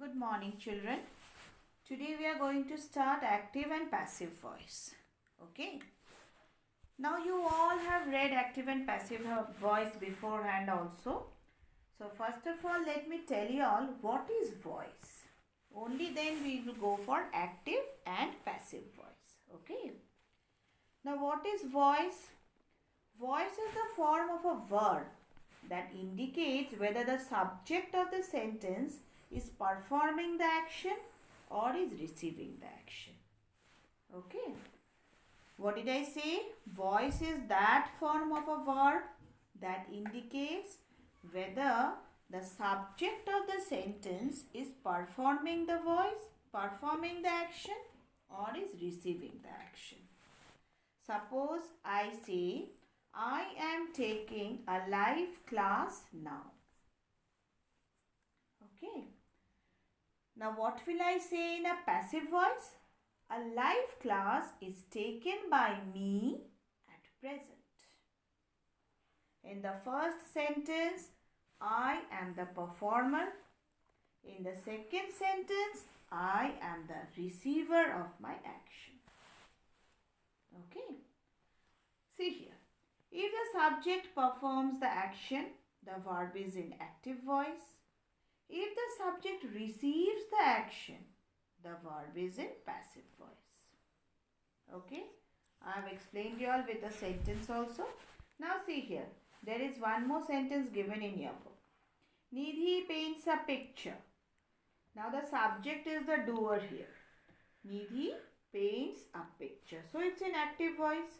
Good morning, children. Today we are going to start active and passive voice. Okay. Now you all have read active and passive voice beforehand also. So first of all, let me tell you all what is voice. Only then we will go for active and passive voice. Okay. Now what is voice? Voice is the form of a word that indicates whether the subject of the sentence is performing the action or is receiving the action. Okay. What did I say? Voice is that form of a verb that indicates whether the subject of the sentence is performing the action or is receiving the action. Suppose I say, I am taking a live class now. Okay. Now what will I say in a passive voice? A live class is taken by me at present. In the first sentence, I am the performer. In the second sentence, I am the receiver of my action. Okay. See here. If the subject performs the action, the verb is in active voice. If the subject receives the action, the verb is in passive voice. Okay. I have explained you all with a sentence also. Now see here. There is one more sentence given in your book. Nidhi paints a picture. Now the subject is the doer here. Nidhi paints a picture. So it's in active voice.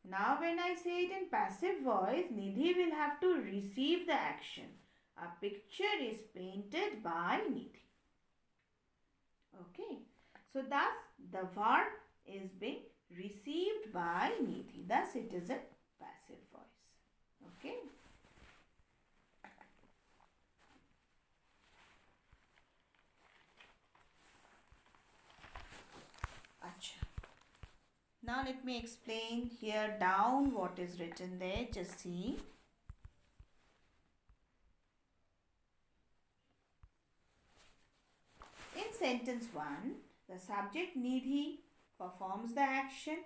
Now when I say it in passive voice, Nidhi will have to receive the action. A picture is painted by Nidhi. Okay. So thus the verb is being received by Nidhi. Thus it is a passive voice. Okay. Achha. Now let me explain here down what is written there. Just see. In sentence 1, the subject Nidhi performs the action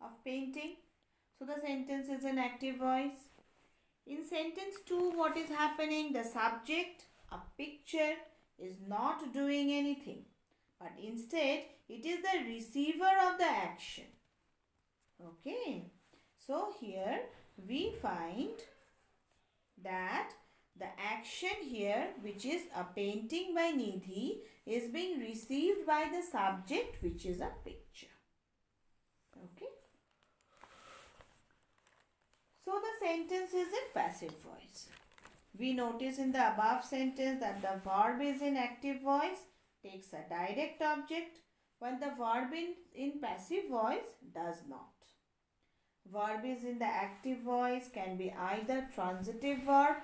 of painting. So the sentence is in active voice. In sentence 2, what is happening? The subject, a picture, is not doing anything. But instead, it is the receiver of the action. Okay. So here we find that the action here, which is a painting by Nidhi, is being received by the subject, which is a picture. Okay. So the sentence is in passive voice. We notice in the above sentence that the verb is in active voice, takes a direct object, while the verb in passive voice does not. Verb is in the active voice can be either transitive verb,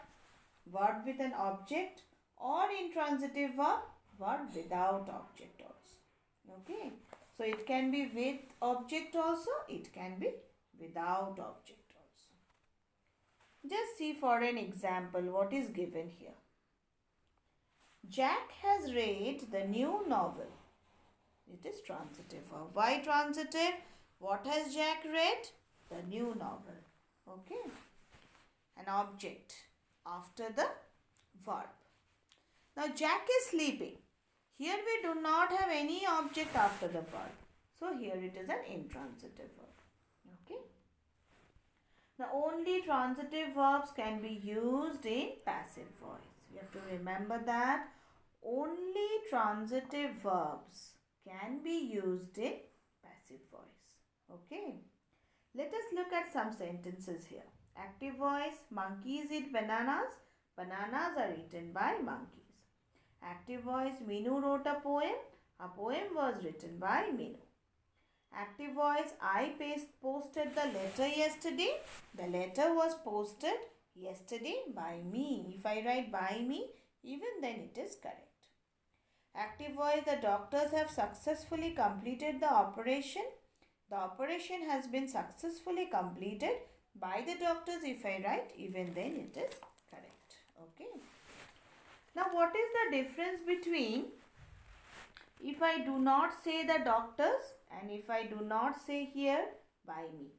verb with an object, or intransitive verb, verb without object also. Okay. So it can be with object also, it can be without object also. Just see for an example what is given here. Jack has read the new novel. It is transitive verb. Why transitive? What has Jack read? The new novel. Okay. An object after the verb. Now Jack is sleeping. Here we do not have any object after the verb. So here it is an intransitive verb. Okay. Now only transitive verbs can be used in passive voice. You have to remember that only transitive verbs can be used in passive voice. Okay. Let us look at some sentences here. Active voice, monkeys eat bananas. Bananas are eaten by monkeys. Active voice, Minu wrote a poem. A poem was written by Minu. Active voice, I posted the letter yesterday. The letter was posted yesterday by me. If I write by me, even then it is correct. Active voice, the doctors have successfully completed the operation. The operation has been successfully completed by the doctors. If I write, even then it is correct. Okay. Now what is the difference between if I do not say the doctors and if I do not say here by me?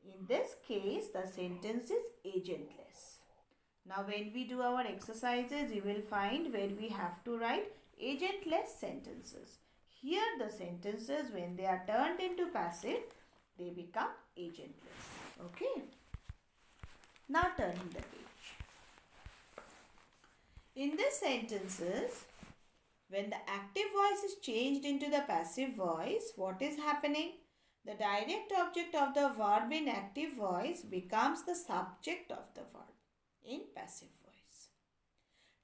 In this case, the sentence is agentless. Now, when we do our exercises, you will find where we have to write agentless sentences. Here, the sentences, when they are turned into passive, they become agentless. Okay. Now, turning the page. In these sentences, when the active voice is changed into the passive voice, what is happening? The direct object of the verb in active voice becomes the subject of the verb in passive voice.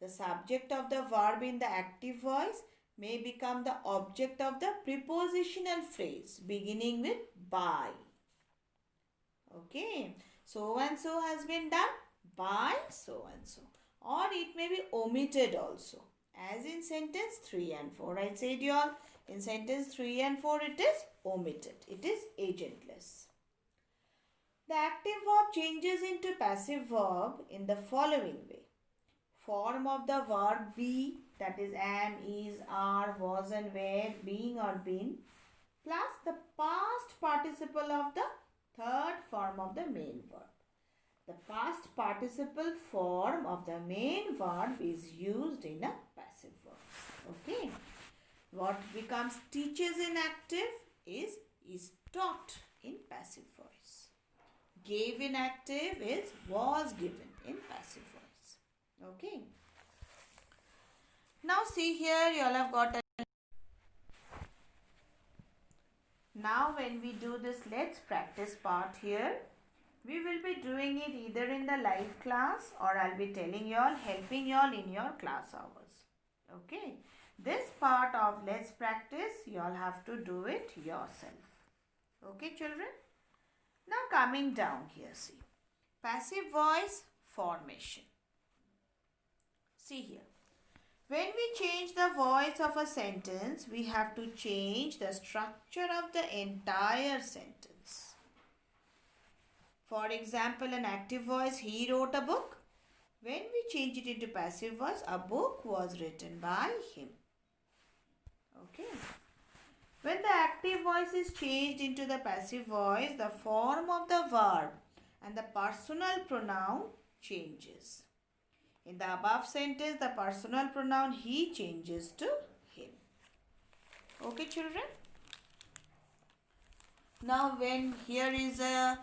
The subject of the verb in the active voice may become the object of the prepositional phrase beginning with by. Okay, so and so has been done by so and so, or it may be omitted also, as in sentence 3 and 4. I said you all, in sentence 3 and 4 it is omitted. It is agentless. The active verb changes into passive verb in the following way. Form of the verb be, that is am, is, are, was and were, being or been, plus the past participle of the third form of the main verb. The past participle form of the main verb is used in a passive verb. Okay. What becomes teaches in active is taught in passive voice. Gave in active is was given in passive voice. Okay. Now see here, you all have got a... Now when we do this let's practice part here, we will be doing it either in the live class or I'll be telling you all, helping you all in your class hours. Okay. This part of let's practice, you all have to do it yourself. Okay, children? Now coming down here, see. Passive voice formation. See here. When we change the voice of a sentence, we have to change the structure of the entire sentence. For example, an active voice, he wrote a book. When we change it into passive voice, a book was written by him. Okay. When the active voice is changed into the passive voice, the form of the verb and the personal pronoun changes. In the above sentence, the personal pronoun he changes to him. Okay, children? Now, when here is a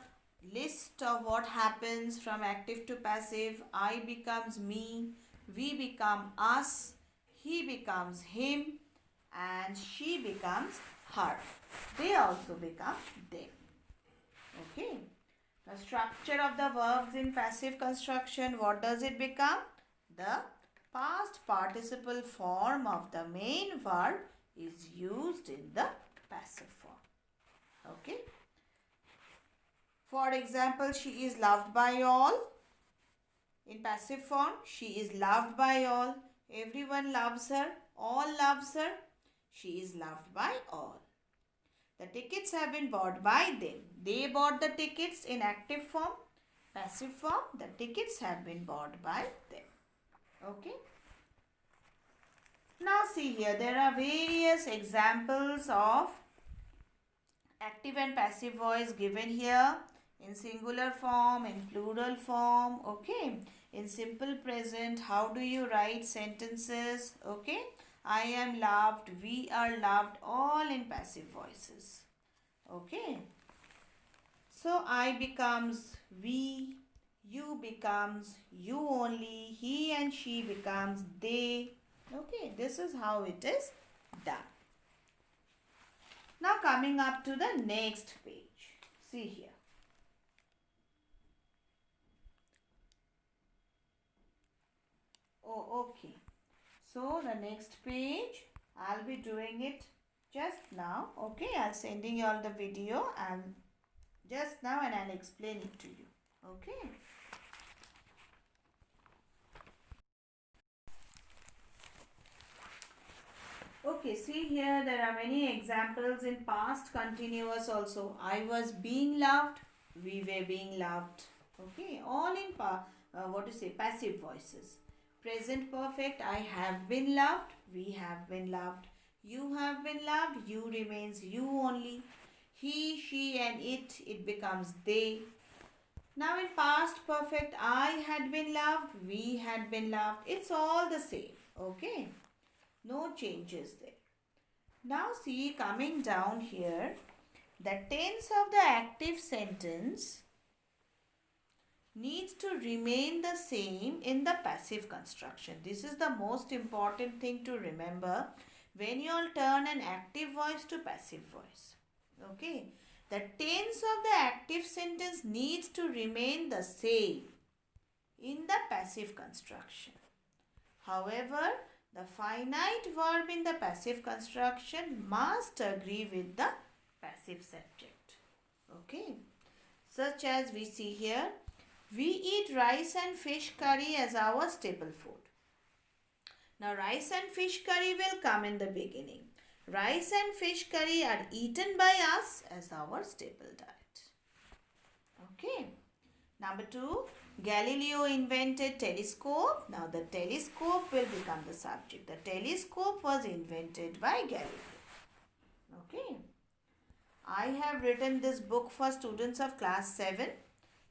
list of what happens from active to passive, I becomes me, we become us, he becomes him, and she becomes her. They also become them. Okay. The structure of the verbs in passive construction, what does it become? The past participle form of the main verb is used in the passive form. Okay. For example, she is loved by all. In passive form, she is loved by all. Everyone loves her. All loves her. She is loved by all. The tickets have been bought by them. They bought the tickets in active form. Passive form, the tickets have been bought by them. Okay. Now see here, there are various examples of active and passive voice given here. In singular form, in plural form. Okay. In simple present, how do you write sentences? Okay. I am loved, we are loved, all in passive voices. Okay. So, I becomes we, you becomes you only, he and she becomes they. Okay, this is how it is done. Now, coming up to the next page. See here. Oh, okay. So, the next page, I'll be doing it just now. Okay, I'll sending you all the video and just now and I'll explain it to you. Okay. Okay, see here there are many examples in past continuous also. I was being loved, we were being loved. Okay, all in passive voices. Present perfect, I have been loved, we have been loved. You have been loved, you remains you only. He, she and it becomes they. Now in past perfect, I had been loved, we had been loved. It's all the same. Okay. No changes there. Now see, coming down here, the tense of the active sentence needs to remain the same in the passive construction. This is the most important thing to remember when you all turn an active voice to passive voice. Okay. The tense of the active sentence needs to remain the same in the passive construction. However, the finite verb in the passive construction must agree with the passive subject. Okay. Such as we see here, we eat rice and fish curry as our staple food. Now rice and fish curry will come in the beginning. Rice and fish curry are eaten by us as our staple diet. Okay. Number 2, Galileo invented telescope. Now the telescope will become the subject. The telescope was invented by Galileo. Okay. I have written this book for students of class 7.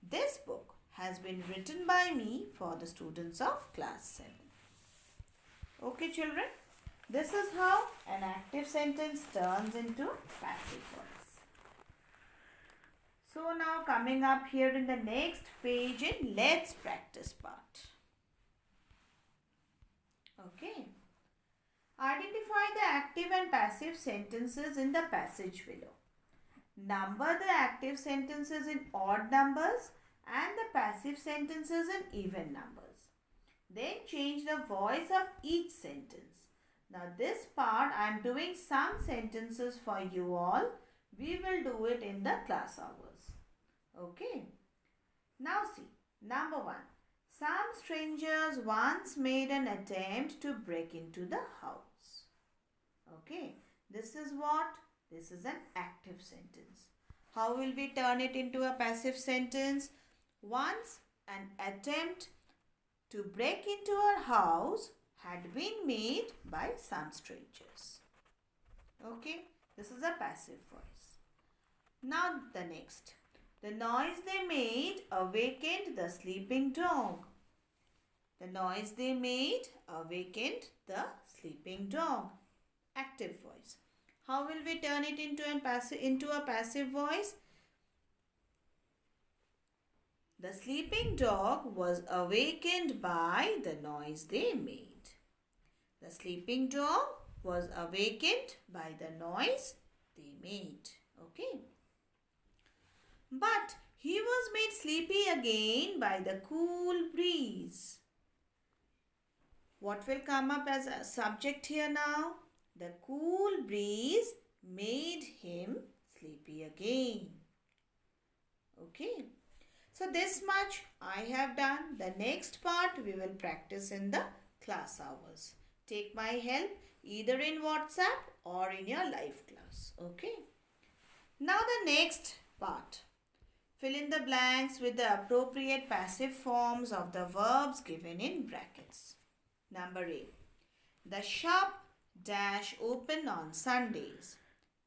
This book has been written by me for the students of class 7. Okay children, this is how an active sentence turns into passive voice. So now coming up here in the next page in let's practice part. Okay. Identify the active and passive sentences in the passage below. Number the active sentences in odd numbers and the passive sentences in even numbers. Then change the voice of each sentence. Now this part I am doing some sentences for you all. We will do it in the class hours. Okay. Now see. Number 1. Some strangers once made an attempt to break into the house. Okay. This is what? This is an active sentence. How will we turn it into a passive sentence? Once an attempt to break into our house had been made by some strangers. Okay, this is a passive voice. Now the next. The noise they made awakened the sleeping dog. The noise they made awakened the sleeping dog. Active voice. How will we turn it into a passive voice? The sleeping dog was awakened by the noise they made. The sleeping dog was awakened by the noise they made. Okay. But he was made sleepy again by the cool breeze. What will come up as a subject here now? The cool breeze made him sleepy again. Okay. So this much I have done. The next part we will practice in the class hours. Take my help either in WhatsApp or in your live class. Okay. Now the next part. Fill in the blanks with the appropriate passive forms of the verbs given in brackets. Number A. The shop dash open on Sundays.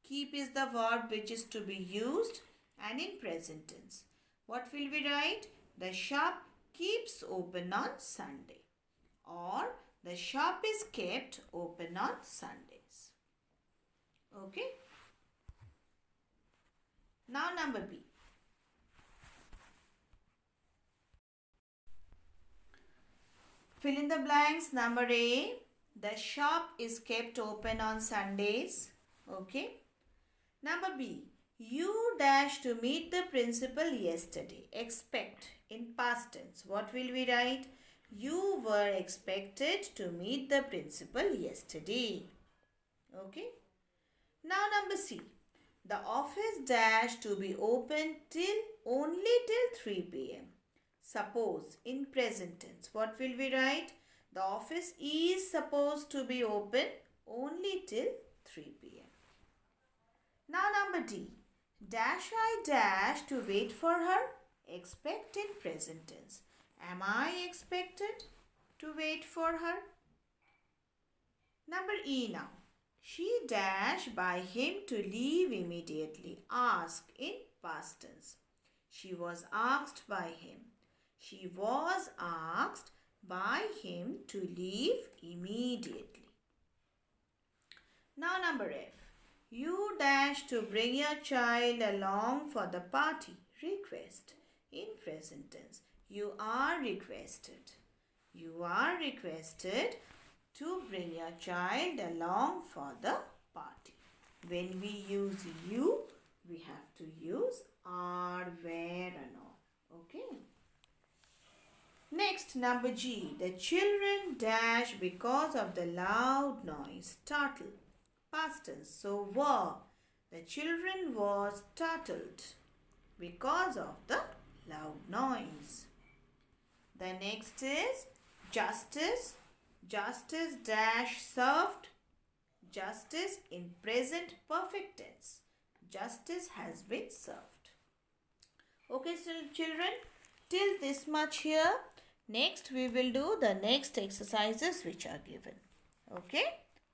Keep is the verb which is to be used and in present tense. What will we write? The shop keeps open on Sunday. Or the shop is kept open on Sundays. Okay. Now number B. Fill in the blanks. Number A. The shop is kept open on Sundays. Okay. Number B. You dash to meet the principal yesterday. Expect in past tense. What will we write? You were expected to meet the principal yesterday. Okay. Now number C. The office dash to be open only till 3 p.m. Suppose in present tense. What will we write? The office is supposed to be open only till 3 p.m. Now number D. Dash I dash to wait for her. Expect in present tense. Am I expected? to wait for her. Number E now. She dash by him to leave immediately. Ask in past tense. She was asked by him. She was asked by him to leave immediately. Now number F. You dash to bring your child along for the party. Request in present tense. You are requested. You are requested to bring your child along for the party. When we use you, we have to use are, where and all. Okay. Next, number G. The children dash because of the loud noise. Startled. Past tense. So, were. The children were startled because of the loud noise. The next is justice. Justice dash served. Justice in present perfect tense. Justice has been served. Okay, so children, till this much here. Next, we will do the next exercises which are given. Okay,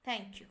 thank you.